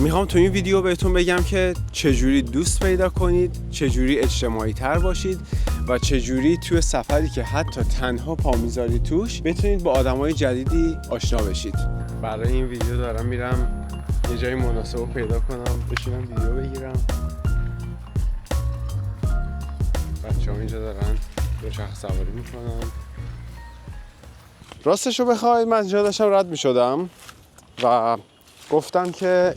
میخوام تو این ویدیو بهتون بگم که چجوری دوست پیدا کنید، چجوری اجتماعی تر باشید و چجوری توی سفری که حتی تنها پا میذارید توش بتونید با آدمای جدیدی آشنا بشید. برای این ویدیو دارم میرم یه جای مناسب رو پیدا کنم، بشینم ویدیو بگیرم. بچه‌ها اینجا دارن دوچرخه سواری میکنن. راستش رو بخواید من اینجا داشتم رد میشدم و گفتم که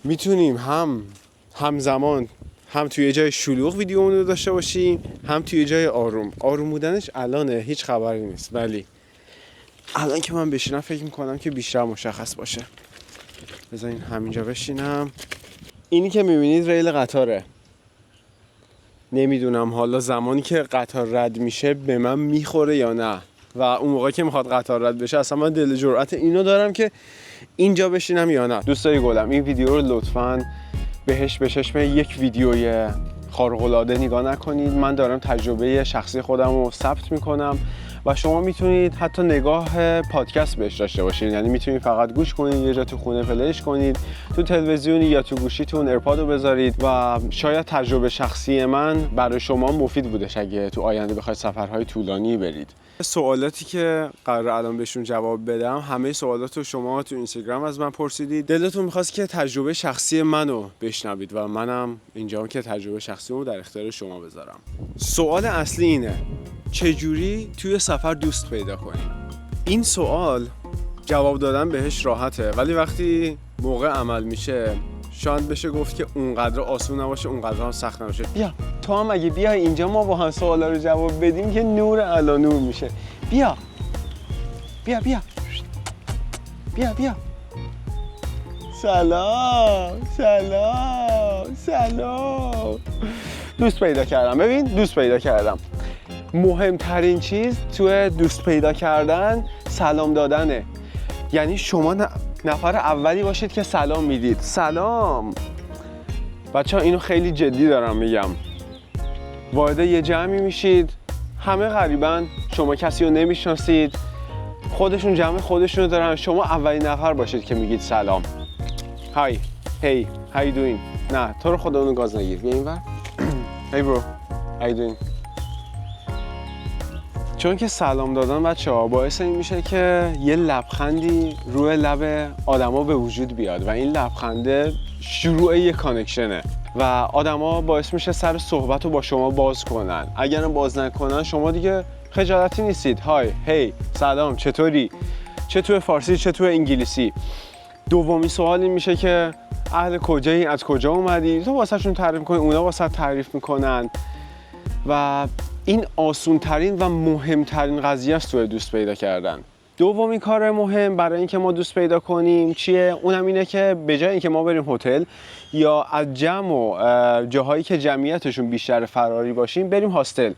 میتونیم همزمان هم توی جای شلوغ ویدیو رو داشته باشیم، هم توی جای آروم بودنش الانه هیچ خبری نیست، ولی الان که من بشینم فکر میکنم که بیشتر مشخص باشه. بذارین همینجا بشینم. اینی که میبینید ریل قطاره. نمیدونم حالا زمانی که قطار رد میشه به من میخوره یا نه، و اون موقع که میخواد قطار رد بشه اصلا من دل جرأت اینو دارم که اینجا بشینم یا نه. دوستای گلم این ویدیو رو لطفاً بهش به چشم یک ویدیوی خارق‌العاده نگاه نکنید. من دارم تجربه شخصی خودم رو ثبت میکنم و شما میتونید حتی نگاه پادکست بهش داشته باشید، یعنی میتونید فقط گوش کنید، یه جا تو خونه پلیش کنید، تو تلویزیونی یا تو گوشیتون ایرپاد رو بذارید و شاید تجربه شخصی من برای شما مفید بودش اگه تو آینده بخواید سفرهای طولانی برید. سوالاتی که قراره الان بهشون جواب بدم همه سوالات رو شما تو اینستاگرام از من پرسیدید. دلتون می‌خواست که تجربه شخصی منو بشنوید و منم اینجام که تجربه شخصی رو در اختیار شما بذارم. سوال اصلی اینه: چجوری توی سفر دوست پیدا کنیم؟ این سوال جواب دادن بهش راحته، ولی وقتی موقع عمل میشه شاید بشه گفت که اونقدر آسون نباشه، اونقدر هم سخت نباشه. بیا تو هم اگه بیای اینجا ما با هم سوالا رو جواب بدیم که نور علی نور میشه. بیا بیا بیا بیا بیا. سلام. دوست پیدا کردم. ببین دوست پیدا کردم. مهمترین چیز توی دوست پیدا کردن سلام دادنه. یعنی شما نفر اولی باشید که سلام میدید. سلام بچه‌ها، اینو خیلی جدی دارم میگم. وارد یه جمعی میشید، همه غریبن، شما کسی رو نمیشناسید، خودشون جمع خودشونو دارن، شما اولین نفر باشید که میگید سلام. های هی how you doing. نه تو رو خدا اونو گاز نگیر، بیا اینور. hey bro how you doing. چون که سلام دادن بچه‌ها باعث این میشه که یه لبخندی روی لب آدما به وجود بیاد و این لبخنده شروع یه کانکشنه و آدما باعث میشه سر صحبت رو با شما باز کنن. اگر باز نکنن شما دیگه خجالتی نیستید. های هی سلام چطوری، چه تو فارسی چه تو انگلیسی. دومی سوال این میشه که اهل کجایی، از کجا اومدی، تو واسهشون تعریف کنی، اونا واسه تعریف میکنن و این آسون ترین و مهمترین قضیه است توی دوست پیدا کردن. دومین کار مهم برای اینکه ما دوست پیدا کنیم چیه؟ اونم اینه که به جای اینکه ما بریم هتل یا از جمع و جاهایی که جمعیتشون بیشتر فراری باشیم بریم هاستل.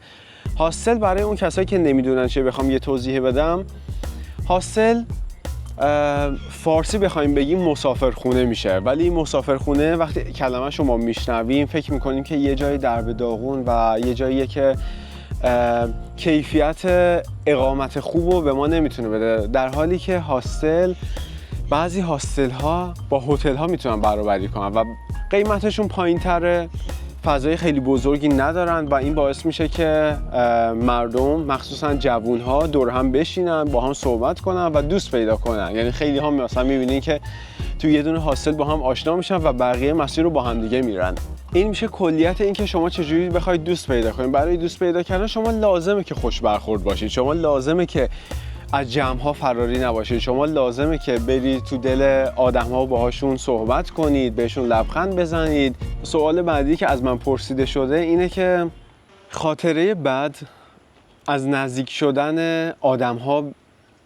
هاستل برای اون کسایی که نمیدونن چه بخوام یه توضیح بدم، هاستل فارسی بخوایم بگیم مسافرخونه میشه، ولی مسافرخونه وقتی کلمه شما میشنویم فکر میکنیم که یه جای درب داغون و یه جاییه که کیفیت اقامت خوب رو به ما نمیتونه بده، در حالی که هاستل، بعضی هاستل ها با هتل ها میتونن برابری کنن و قیمتشون پایین تره، فضای خیلی بزرگی ندارن و این باعث میشه که مردم مخصوصا جوون ها دور هم بشینن، با هم صحبت کنن و دوست پیدا کنن. یعنی خیلی ها مثلا میبینین که تو یه دونه هاستل با هم آشنا میشن و بقیه مسیر رو با هم دیگه میرن. این میشه کلیت این که شما چجوری بخواید دوست پیدا کنید. برای دوست پیدا کردن شما لازمه که خوش برخورد باشید، شما لازمه که از جمع‌ها فراری نباشید، شما لازمه که برید تو دل آدم‌ها باهاشون صحبت کنید، بهشون لبخند بزنید. سوال بعدی که از من پرسیده شده اینه که خاطره بد از نزدیک شدن آدم‌ها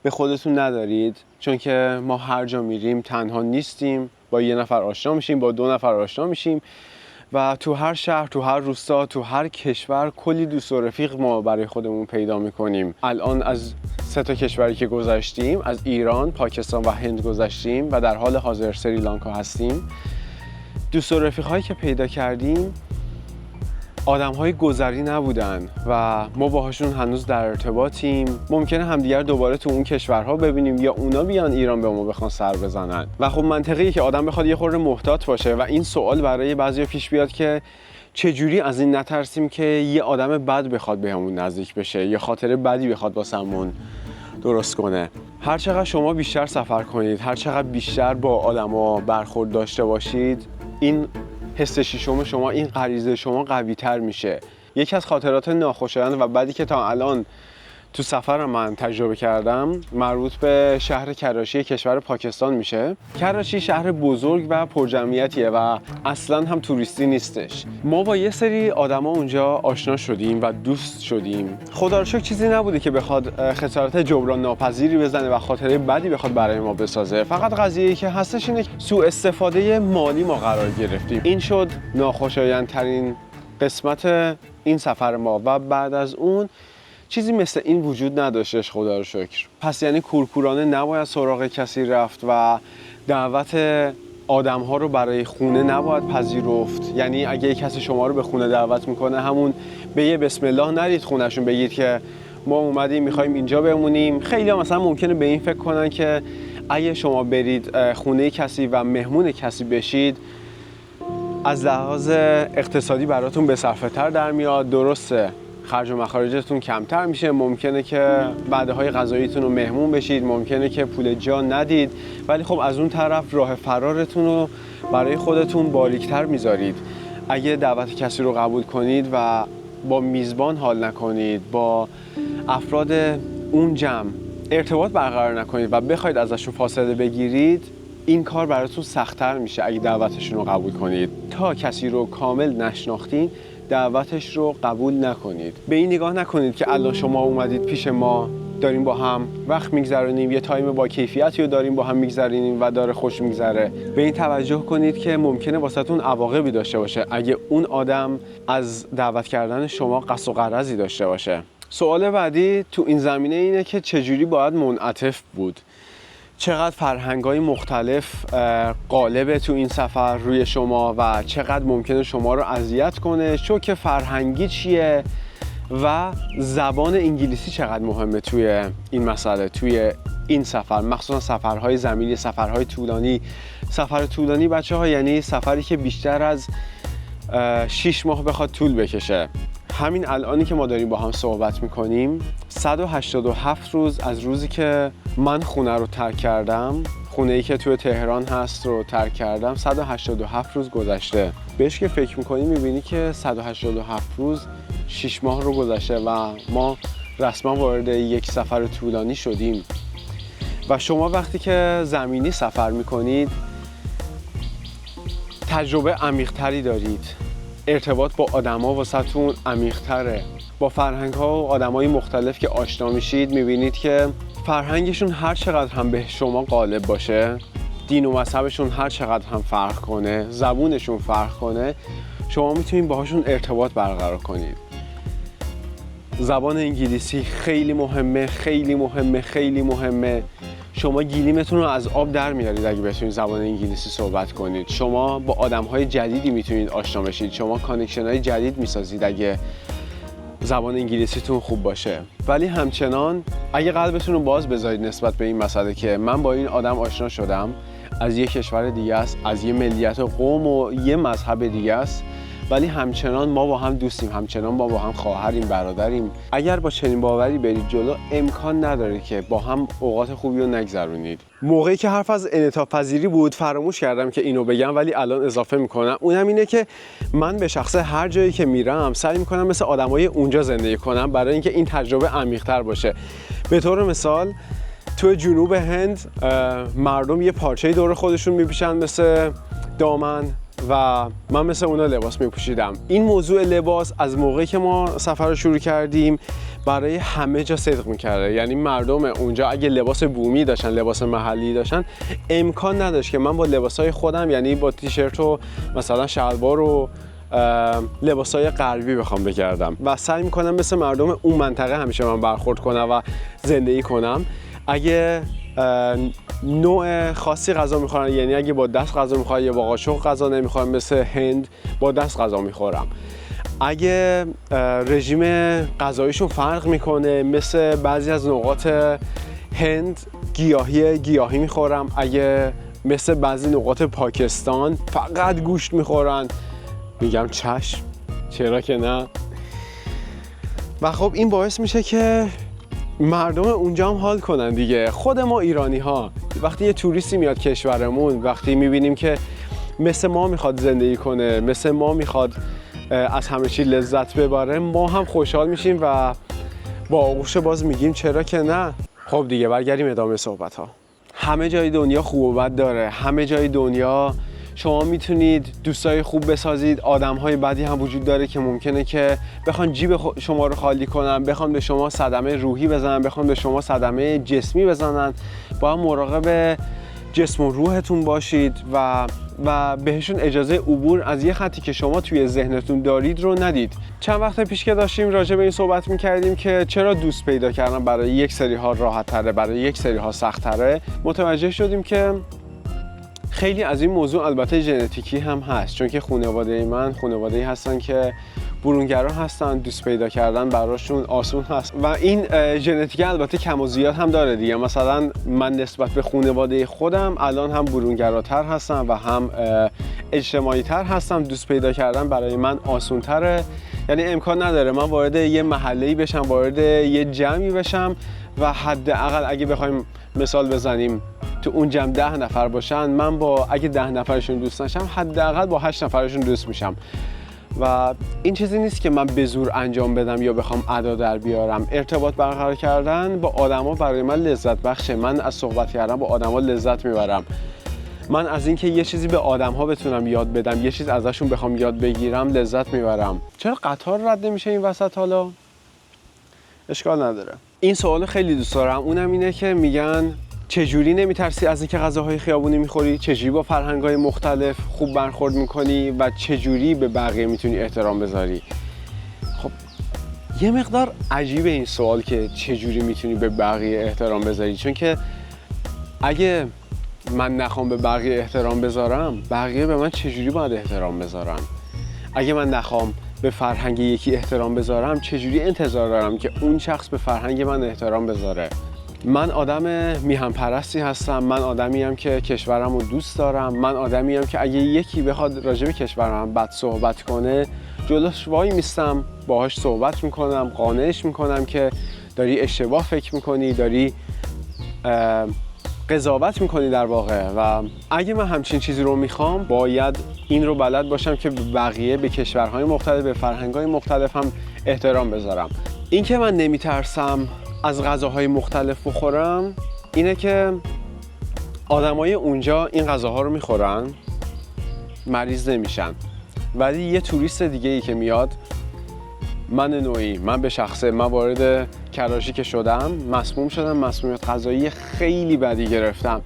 به خودتون ندارید؟ چون که ما هر جا میریم تنها نیستیم، با یه نفر آشنا میشیم، با دو نفر آشنا میشیم و تو هر شهر، تو هر روستا، تو هر کشور کلی دوست و رفیق ما برای خودمون پیدا میکنیم. الان از 3 کشوری که گذشتیم، از ایران، پاکستان و هند گذشتیم و در حال حاضر سریلانکا هستیم. دوست و رفیق‌هایی که پیدا کردیم آدم‌های گذری نبودن و ما باهاشون هنوز در ارتباطیم. ممکنه همدیگر دوباره تو اون کشورها ببینیم یا اونا بیان ایران به ما بخوان سر بزنن و خب منطقیه که آدم بخواد یه خورده محتاط باشه و این سوال برای بعضیا پیش بیاد که چجوری از این نترسیم که یه آدم بد بخواد بهمون نزدیک بشه یا خاطره بدی بخواد واسمون درست کنه. هر چقدر شما بیشتر سفر کنید، هر چقدر بیشتر با آدما برخورد داشته باشید، این حس شیشم شما، این غریزه شما قوی تر میشه. یکی از خاطرات ناخوشایند و بعدی که تا الان تو سفر من تجربه کردم مربوط به شهر کراشی کشور پاکستان میشه. کراچی شهر بزرگ و پرجمعیتیه و اصلا هم توریستی نیستش. ما با یه سری آدما اونجا آشنا شدیم و دوست شدیم. خدا رو شکر چیزی نبوده که بخواد خسارت جبران ناپذیری بزنه و خاطره بدی بخواد برای ما بسازه. فقط قضیه‌ای که هستش اینه سوء استفاده مالی ما قرار گرفتیم. این شد ناخوشایندترین قسمت این سفر ما و بعد از اون چیزی مثل این وجود نداشتش، خدا رو شکر. پس یعنی کورکورانه نباید سراغ کسی رفت و دعوت آدم‌ها رو برای خونه نباید پذیرفت. یعنی اگه کسی شما رو به خونه دعوت میکنه همون به یه بسم الله نرید خونهشون بگید که ما اومدیم میخوایم اینجا بمونیم. خیلی ها مثلا ممکنه به این فکر کنن که اگه شما برید خونه کسی و مهمون کسی بشید از لحاظ اقتصادی براتون به صرفه تر در میاد. درسته خرج و مخارجتون کمتر میشه، ممکنه که بعدهای غذاییتون رو مهمون بشید، ممکنه که پول جا ندید، ولی خب از اون طرف راه فرارتون رو برای خودتون باریکتر میذارید. اگه دعوت کسی رو قبول کنید و با میزبان حال نکنید، با افراد اون جمع ارتباط برقرار نکنید و بخواید ازشون فاصله بگیرید، این کار براتون سخت‌تر میشه. اگه دعوتشون رو قبول کنید تا کسی رو کامل نشناختین دعوتش رو قبول نکنید. به این نگاه نکنید که الان شما اومدید پیش ما، داریم با هم وقت میگذرونیم، یه تایم با کیفیتی رو داریم با هم میگذرونیم و داره خوش میگذره. به این توجه کنید که ممکنه واسهتون عواقبی داشته باشه اگه اون آدم از دعوت کردن شما قصد و غرضی داشته باشه. سوال بعدی تو این زمینه اینه که چجوری باید منعطف بود. چقدر فرهنگ‌های مختلف غالبه تو این سفر روی شما و چقدر ممکنه شما رو اذیت کنه. شوک فرهنگی چیه و زبان انگلیسی چقدر مهمه توی این مسئله، توی این سفر، مخصوصا سفرهای زمینی، سفرهای طولانی. سفر طولانی بچه‌ها یعنی سفری که بیشتر از 6 ماه بخواد طول بکشه. همین الانی که ما داریم با هم صحبت میکنیم 187 روز از روزی که من خونه رو ترک کردم، خونه‌ای که توی تهران هست رو ترک کردم، 187 روز گذشته. بهش که فکر میکنی میبینی که 187 روز 6 ماه رو گذشته و ما رسما وارد یک سفر طولانی شدیم. و شما وقتی که زمینی سفر میکنید تجربه عمیق‌تری دارید، ارتباط با آدما واسهتون عمیق‌تره. با فرهنگ‌ها و آدمای مختلف که آشنا میشید میبینید که فرهنگشون هر چقدر هم به شما غالب باشه، دین و مذهبشون هر چقدر هم فرق کنه، زبونشون فرق کنه، شما میتونید باهاشون ارتباط برقرار کنید. زبان انگلیسی خیلی مهمه، خیلی مهمه، خیلی مهمه. شما گلیمتون رو از آب در میارید اگه بتونید زبان انگلیسی صحبت کنید. شما با آدم‌های جدیدی میتونید آشنا بشید. شما کانکشن‌های جدید میسازید اگه زبان انگلیسیتون خوب باشه. ولی همچنان اگه قلبتون رو باز بذارید نسبت به این مسئله که من با این آدم آشنا شدم، از یه کشور دیگه است، از یه ملیت و قوم و یه مذهب دیگه است، ولی همچنان ما با هم دوستیم، همچنان ما با هم خواهریم، برادریم. اگر با چنین باوری برید جلو امکان نداره که با هم اوقات خوبی رو نگذرونید. موقعی که حرف از انعطاف پذیری بود فراموش کردم که اینو بگم، ولی الان اضافه میکنم. اونم اینه که من به شخصه هر جایی که میرم سعی میکنم مثل آدمای اونجا زندگی کنم برای اینکه این تجربه عمیق‌تر باشه. به طور مثال تو جنوب هند مردم یه پارچه‌ای دور خودشون میپوشن مثل دامن و من مثل اونا لباس میپوشیدم. این موضوع لباس از موقعی که ما سفر رو شروع کردیم برای همه جا صدق میکرده. یعنی مردم اونجا اگه لباس بومی داشتن، لباس محلی داشتن، امکان نداشت که من با لباسای خودم، یعنی با تیشرت و مثلا شلوار و لباسای غربی بخوام بگردم و سعی میکنم مثل مردم اون منطقه همیشه من برخورد کنم و زندگی کنم. اگه نوع خاصی غذا میخورن، یعنی اگه با دست غذا میخورن یا با قاشق غذا نمیخورن، مثل هند با دست غذا میخورم. اگه رژیم غذاییشون فرق میکنه، مثل بعضی از نقاط هند گیاهی میخورم، اگه مثل بعضی نقاط پاکستان فقط گوشت میخورن، میگم چشم، چرا که نه. و خب این باعث میشه که مردم اونجا هم حال کنن دیگه. خود ما ایرانی ها وقتی یه توریستی میاد کشورمون، وقتی میبینیم که مثل ما میخواد زندگی کنه، مثل ما میخواد از همه چی لذت ببره، ما هم خوشحال میشیم و با آغوش باز میگیم چرا که نه. خب دیگه برگردیم ادامه صحبت ها. همه جای دنیا خوب و بد داره، همه جای دنیا شما میتونید دوستای خوب بسازید، آدمهای بدی هم وجود داره که ممکنه که بخوان جیب شما رو خالی کنن، بخوان به شما صدمه روحی بزنن، بخوان به شما صدمه جسمی بزنن. باید مراقب جسم و روحتون باشید و بهشون اجازه عبور از یه خطی که شما توی ذهنتون دارید رو ندید. چند وقت پیش که داشتیم راجع به این صحبت میکردیم که چرا دوست پیدا کردن برای یک سری ها راحت تره، برای یک سری ها سخت تره، متوجه شدیم که خیلی از این موضوع البته ژنتیکی هم هست، چون که خانواده من خانواده‌ای هستن که برونگرا هستن، دوست پیدا کردن براشون آسون هست و این ژنتیک البته کم و زیاد هم داره دیگه. مثلا من نسبت به خانواده خودم الان هم برونگراتر هستم و هم اجتماعی تر هستم، دوست پیدا کردن برای من آسون تره. یعنی امکان نداره من وارد یه محله‌ای بشم، وارد یه جمعی بشم و حداقل اگه بخوایم مثال بزنیم تو اون جمع 10 نفر باشن، من با اگه 10 نفرشون دوست نشم حداقل با 8 نفرشون دوست میشم. و این چیزی نیست که من به زور انجام بدم یا بخوام ادا در بیارم. ارتباط برقرار کردن با آدما برای من لذت بخشه. من از صحبت کردن با آدما لذت میبرم. من از اینکه یه چیزی به آدم‌ها بتونم یاد بدم، یه چیز ازشون بخوام یاد بگیرم لذت میبرم. چرا قطار رد نمیشه این وسط حالا؟ اشکال نداره. این سوالو خیلی دوست دارم. اونم اینه که میگن چجوری نمیترسی از اینکه غذاهای خیابونی میخوری؟ چجوری با فرهنگ‌های مختلف خوب برخورد میکنی و چجوری به بقیه میتونی احترام بذاری؟ خب یه مقدار عجیبه این سوال که چجوری میتونی به بقیه احترام بذاری، چون که اگه من نخوام به بقیه احترام بذارم، بقیه به من چجوری باید احترام بذارن؟ اگه من نخوام به فرهنگ یکی احترام بذارم، چجوری انتظار دارم که اون شخص به فرهنگ من احترام بذاره؟ من آدم میهن پرستی هستم، من آدمیم که کشورم رو دوست دارم، من آدمیم که اگه یکی بخواد راجع به کشورم بد صحبت کنه جلوش وای میستم، باهاش صحبت میکنم، قانعش میکنم که داری اشتباه فکر میکنی، داری قضاوت میکنی در واقع. و اگه من همچین چیزی رو میخوام، باید این رو بلد باشم که به بقیه، به کشورهای مختلف، به فرهنگ‌های مختلف هم احترام بذارم. این که من نمیترسم از غذاهای مختلف بخورم اینه که آدمای اونجا این غذاها رو میخورن، مریض نمیشن، ولی یه توریست دیگه ای که میاد، من به شخصه من وارد کراشی که شدم مسموم شدم، مسمومیت غذایی خیلی بدی گرفتم،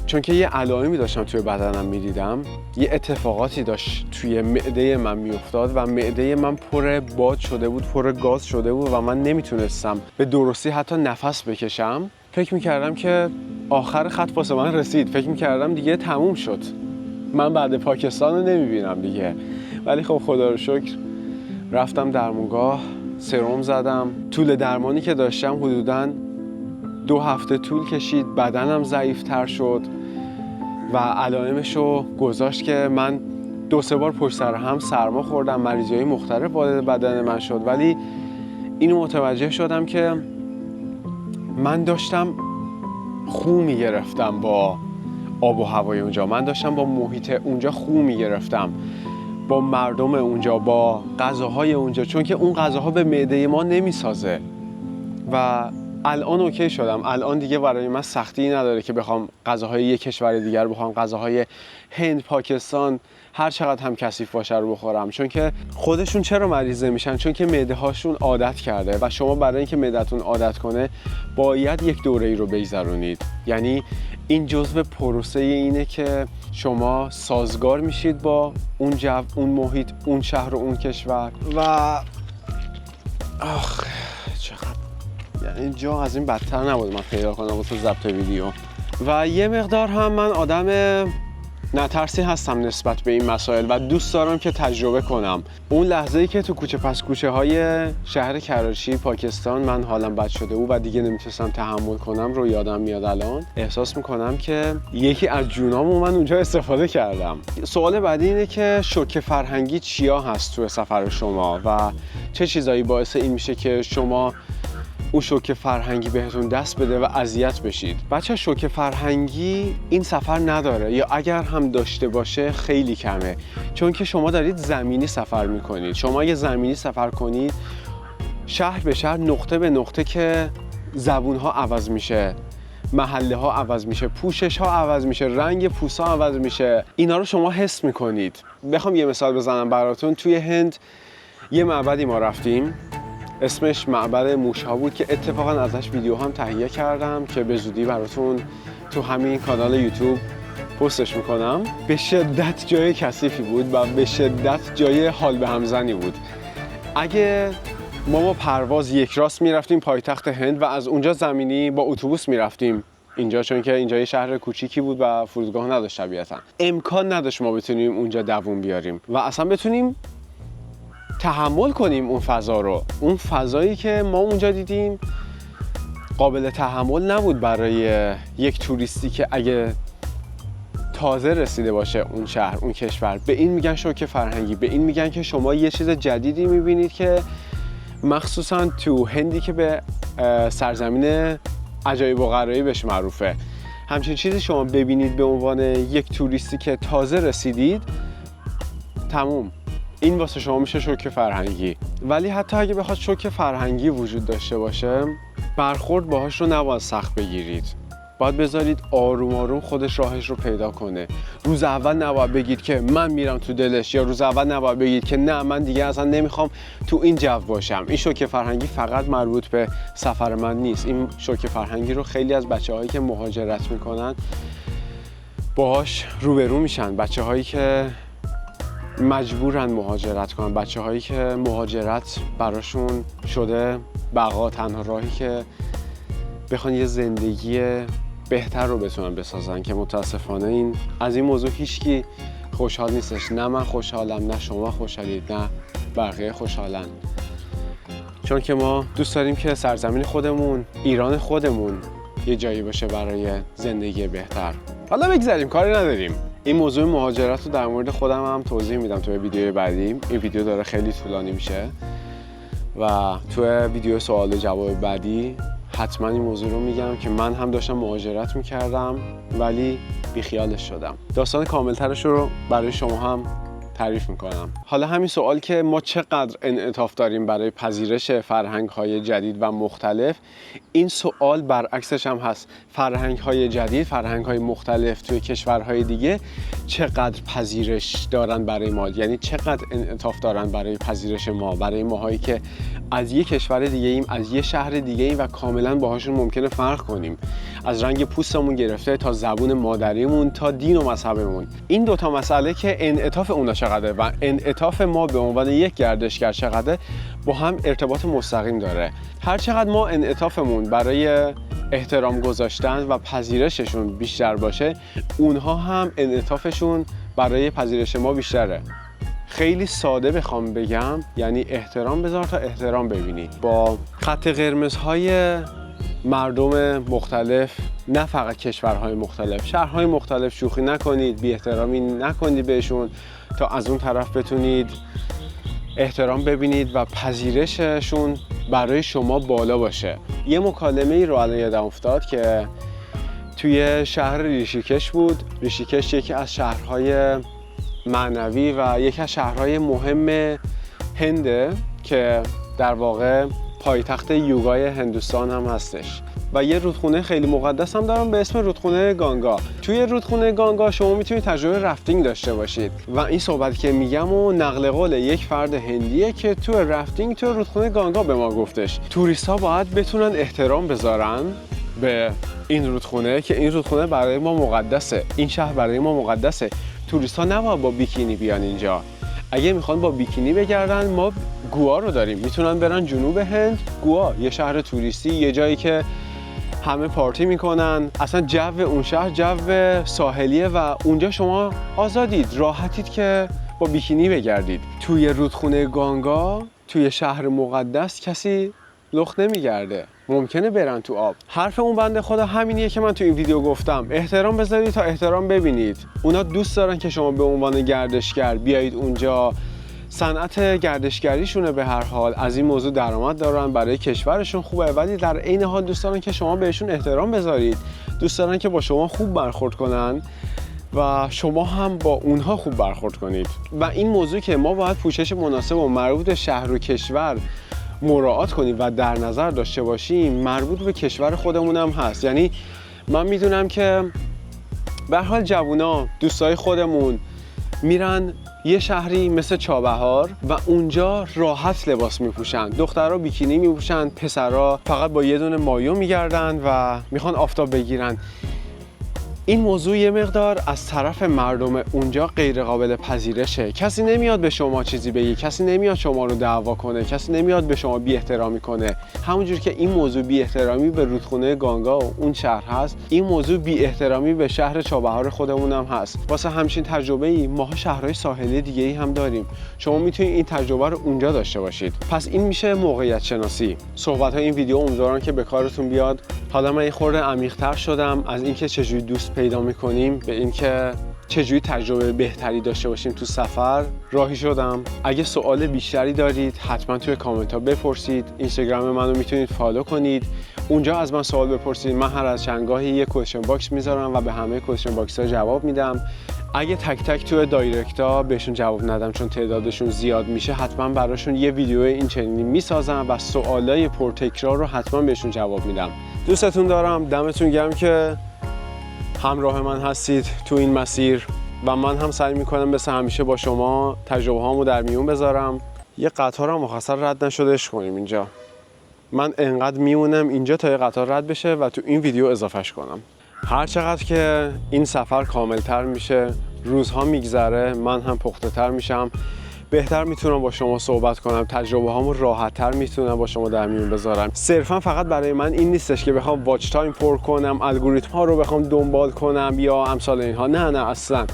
چون که یه علائمی داشتم توی بدنم میدیدم، یه اتفاقاتی داشت توی معده من میافتاد و معده من پر باد شده بود، پر گاز شده بود و من نمیتونستم به درستی حتی نفس بکشم. فکر میکردم که آخر خط واسه من رسید، فکر میکردم دیگه تموم شد، من بعد پاکستان رو نمیبینم دیگه. ولی خب خدا رو شکر رفتم درمانگاه، سرم زدم. طول درمانی که داشتم حدوداً 2 هفته طول کشید، بدنم ضعیف‌تر شد و علائمشو گذاشت که من 2-3 بار پشت سر هم سرما خوردم، مریضی‌های مختلف وارد بدن من شد. ولی اینو متوجه شدم که من داشتم خو می‌گرفتم با آب و هوای اونجا، من داشتم با محیط اونجا خو می‌گرفتم، با مردم اونجا، با غذاهای اونجا، چون که اون غذاها به معده ما نمیسازه. و الان اوکی شدم، الان دیگه برای من سختی نداره که بخوام غذاهای یک کشور دیگر بخوام، غذاهای هند، پاکستان، هر چقدر هم کثیف باشه رو بخورم، چون که خودشون چرا مریض نمیشن؟ چون که معده هاشون عادت کرده و شما برای اینکه معدتون عادت کنه باید یک دوره‌ای رو بگذرونید. یعنی این جزء پروسه اینه که شما سازگار میشید با اون جو، اون محیط، اون شهر و اون کشور. و چقدر یعنی جا از این بدتر نبود من پیدا کنم واسه ضبط ویدیو. و یه مقدار هم من آدم نه ترسی هستم نسبت به این مسائل و دوست دارم که تجربه کنم. اون لحظه‌ای که تو کوچه پس کوچه های شهر کراچی پاکستان من حالم بد شده بود و دیگه نمیتونستم تحمل کنم رو یادم میاد. الان احساس میکنم که یکی از جونامو من اونجا استفاده کردم. سوال بعدی اینه که شوک فرهنگی چیا هست تو سفر شما و چه چیزایی باعث این میشه که شما اون شوک فرهنگی بهتون دست بده و اذیت بشید؟ بچه شوک فرهنگی این سفر نداره، یا اگر هم داشته باشه خیلی کمه، چون که شما دارید زمینی سفر میکنید. شما اگه زمینی سفر کنید شهر به شهر، نقطه به نقطه، که زبون ها عوض میشه، محله ها عوض میشه، پوشش ها عوض میشه، رنگ پوست ها عوض میشه، اینا رو شما حس میکنید. بخوام یه مثال بزنم براتون، توی هند یه معبدی ما رفتیم اسمش معبد موشها بود که اتفاقا ازش ویدیو هم تهیه کردم که به زودی براتون تو همین کانال یوتیوب پستش میکنم. به شدت جای کثیفی بود و به شدت جای حال به همزنی بود. اگه ما با پرواز یک راست میرفتیم پایتخت هند و از اونجا زمینی با اتوبوس میرفتیم اینجا، چون که اینجا یه شهر کوچیکی بود و فرودگاه نداشت طبیعتا، امکان نداشت ما بتونیم اونجا دووم بیاریم و اصلا بتونیم تحمل کنیم اون فضا رو. اون فضایی که ما اونجا دیدیم قابل تحمل نبود برای یک توریستی که اگه تازه رسیده باشه اون شهر، اون کشور. به این میگن شوک فرهنگی، به این میگن که شما یه چیز جدیدی میبینید که مخصوصا تو هندی که به سرزمین عجایب و غرایبش معروفه، همچین چیزی شما ببینید به عنوان یک توریستی که تازه رسیدید، تموم، این واسه شما میشه شوک فرهنگی. ولی حتی اگه بخواد شوک فرهنگی وجود داشته باشه، برخورد باهاش رو نباید سخت بگیرید، باید بذارید آروم آروم خودش راهش رو پیدا کنه. روز اول نباید بگید که من میرم تو دلش، یا روز اول نباید بگید که نه من دیگه اصلا نمیخوام تو این جو باشم. این شوک فرهنگی فقط مربوط به سفر من نیست، این شوک فرهنگی رو خیلی از بچه‌هایی که مهاجرت میکنن باهاش روبرو میشن. بچه‌هایی که مجبورن مهاجرت کنن، بچه هایی که مهاجرت براشون شده بقا، تنها راهی که بخوان یه زندگی بهتر رو بتونن بسازن، که متاسفانه از این موضوع هیچکی خوشحال نیستش. نه من خوشحالم، نه شما خوشحالید، نه بقیه خوشحالن، چون که ما دوست داریم که سرزمین خودمون، ایران خودمون، یه جایی باشه برای زندگی بهتر. حالا بگذاریم، کاری نداریم. این موضوع مهاجرت رو در مورد خودم هم توضیح میدم توی ویدیو بعدی. این ویدیو داره خیلی طولانی میشه و توی ویدیو سوال و جواب بعدی حتما این موضوع رو میگم که من هم داشتم مهاجرت میکردم ولی بیخیالش شدم. داستان کاملترش رو برای شما هم تعریف میکنم. حالا همین سوال که ما چقدر انعطاف داریم برای پذیرش فرهنگ‌های جدید و مختلف، این سوال برعکسش هم هست. فرهنگ‌های جدید، فرهنگ‌های مختلف توی کشورهای دیگه چقدر پذیرش دارن برای ما، یعنی چقدر انعطاف دارن برای پذیرش ما، برای ماهایی که از یک کشور دیگه ایم، از یک شهر دیگه ایم و کاملا باهاشون ممکنه فرق کنیم، از رنگ پوستمون گرفته تا زبون مادریمون تا دین و مذهبمون. این دوتا مسئله که انعطاف اونا چقدره و انعطاف ما به عنوان یک گردشگر چقدره با هم ارتباط مستقیم داره. هر چقدر ما انعطافمون برای احترام گذاشتن و پذیرششون بیشتر باشه، اونها هم انعطافشون برای پذیرش ما بیشتره. خیلی ساده بخوام بگم، یعنی احترام بذار تا احترام ببینی. با خط قرمزهای مردم مختلف، نه فقط کشورهای مختلف، شهرهای مختلف شوخی نکنید، بی احترامی نکنید بهشون تا از اون طرف بتونید احترام ببینید و پذیرششون برای شما بالا باشه. یه مکالمه ای رو الان یادم افتاد که توی شهر ریشیکش بود. ریشیکش یکی از شهرهای معنوی و یکی از شهرهای مهم هنده که در واقع پایتخت یوگای هندوستان هم هستش و یه رودخونه خیلی مقدس هم دارم به اسم رودخونه گانگا. توی رودخونه گانگا شما میتونید تجربه رفتینگ داشته باشید و این صحبت که میگم و نقل قول یک فرد هندیه که توی رفتینگ توی رودخونه گانگا به ما گفتش. توریست ها باید بتونن احترام بذارن به این رودخونه که این رودخونه برای ما مقدسه، این شهر برای ما مقدسه. توریست ها نباید با بیکینی بیان اینجا. اگه میخوان با بیکینی بگردن، ما گوا رو داریم، میتونن برن جنوب هند. گوا یه شهر توریستی، یه جایی که همه پارتی میکنن. اصلا جو اون شهر جو ساحلیه و اونجا شما آزادید، راحتید که با بیکینی بگردید. توی رودخونه گانگا، توی شهر مقدس کسی لخت نمیگرده، ممکنه برن تو آب. حرف اون بنده خدا همینیه که من تو این ویدیو گفتم، احترام بذارید تا احترام ببینید. اونا دوست دارن که شما به عنوان گردشگر بیایید اونجا، صنعت گردشگریشونه، به هر حال از این موضوع درآمد دارن، برای کشورشون خوبه، ولی در عین حال دوست دارن که شما بهشون احترام بذارید، دوست دارن که با شما خوب برخورد کنن و شما هم با اونها خوب برخورد کنید. و این موضوع که ما باید پوشش مناسب و مربوط به شهر و کشور مراعات کنیم و در نظر داشته باشیم، مربوط به کشور خودمون هم هست. یعنی من میدونم که به هر حال جوونا، دوستای خودمون میرن یه شهری مثل چابهار و اونجا راحت لباس میپوشن، دخترها بیکینی میپوشن، پسرها فقط با یه دونه مایو میگردن و میخوان آفتاب بگیرن. این موضوع یه مقدار از طرف مردم اونجا غیر قابل پذیرشه. کسی نمیاد به شما چیزی بگه، کسی نمیاد شما رو دعوا کنه، کسی نمیاد به شما بی احترامی کنه. همونجور که این موضوع بی احترامی به رودخونه گانگا و اون شهر هست، این موضوع بی احترامی به شهر چابهار خودمون هم هست. واسه همچین تجربه‌ای ماها شهرهای ساحلی دیگه‌ای هم داریم. شما میتونید این تجربه رو اونجا داشته باشید. پس این میشه موقعیت شناسی. صحبت‌های این ویدیو امیدوارم که به کارتون بیاد. حالا من یه خورده عمیق‌تر شدم از اینکه چجوری دوست پیدا میکنیم به اینکه چجوری تجربه بهتری داشته باشیم تو سفر راهی شدم. اگه سوال بیشتری دارید حتما توی کامنت ها بپرسید. اینستاگرام منو میتونید فالو کنید، اونجا از من سوال بپرسید. من هر از چند گاهی یه کوئسچن باکس میذارم و به همه کوئسچن باکس ها جواب میدم. اگه تک تک توی دایرکت ها بهشون جواب ندم چون تعدادشون زیاد میشه، حتما براشون یه ویدیو این چنینی میسازم و سوالای پرتکرار رو حتما بهشون جواب میدم. دوستتون دارم، دمتون گرم که همراه من هستید تو این مسیر و من هم سعی میکنم مثل همیشه با شما تجربه هامو در میون بذارم. یه قطار هم مختصر رد نشدهش کنیم اینجا. من انقدر میمونم اینجا تا یه قطار رد بشه و تو این ویدیو اضافهش کنم. هر چقدر که این سفر کاملتر میشه، روزها میگذره، من هم پخته تر میشم، بهتر میتونم با شما صحبت کنم، تجربه هامو راحت تر میتونم با شما در میون بذارم. صرفا فقط برای من این نیستش که بخوام واچ تایم پر کنم، الگوریتم ها رو بخوام دنبال کنم یا امثال اینها. نه اصلا.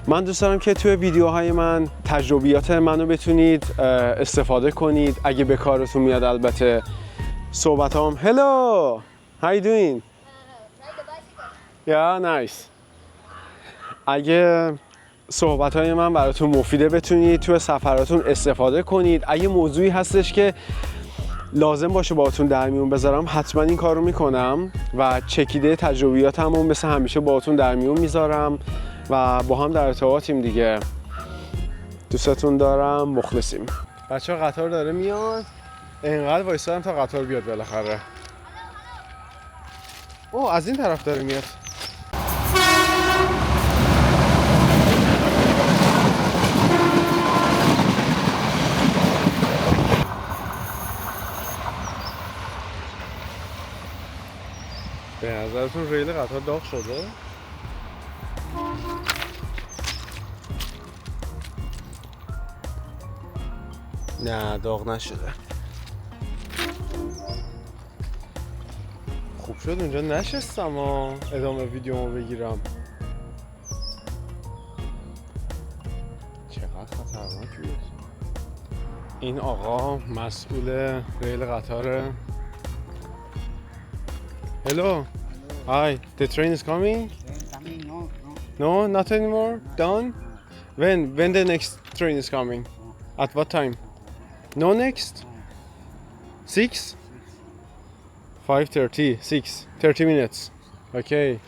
من دوست دارم که توی ویدیوهای من تجربیات منو بتونید استفاده کنید. اگه به کارتون میاد البته. صحبتام Hello, how you doing? Yeah, nice. اگه صحبت‌های من براتون مفیده بتونید توی سفراتون استفاده کنید. اگه موضوعی هستش که لازم باشه باهاتون در میون بذارم، حتما این کارو میکنم و چکیده تجربیاتمو مثل همیشه باهاتون در میون میذارم و با هم در ارتباطیم دیگه. دوستتون دارم، مخلصیم. بچه‌ها قطار داره میاد. اینقدر وایسادم تا قطار بیاد بالاخره. اوه، از این طرف داره میاد. به نظرتون ریل قطار داغ شده؟ نه، داغ نشده. خوب شد اونجا نشستم و ادامه ویدیومو بگیرم. چقدر خطرناک بود. این آقا مسئول ریل قطاره. Hello. Hi. The train is coming? Coming, no. No, not anymore. Done. When the next train is coming? At what time? No next. 6? 5:30. 6. 30 minutes. Okay.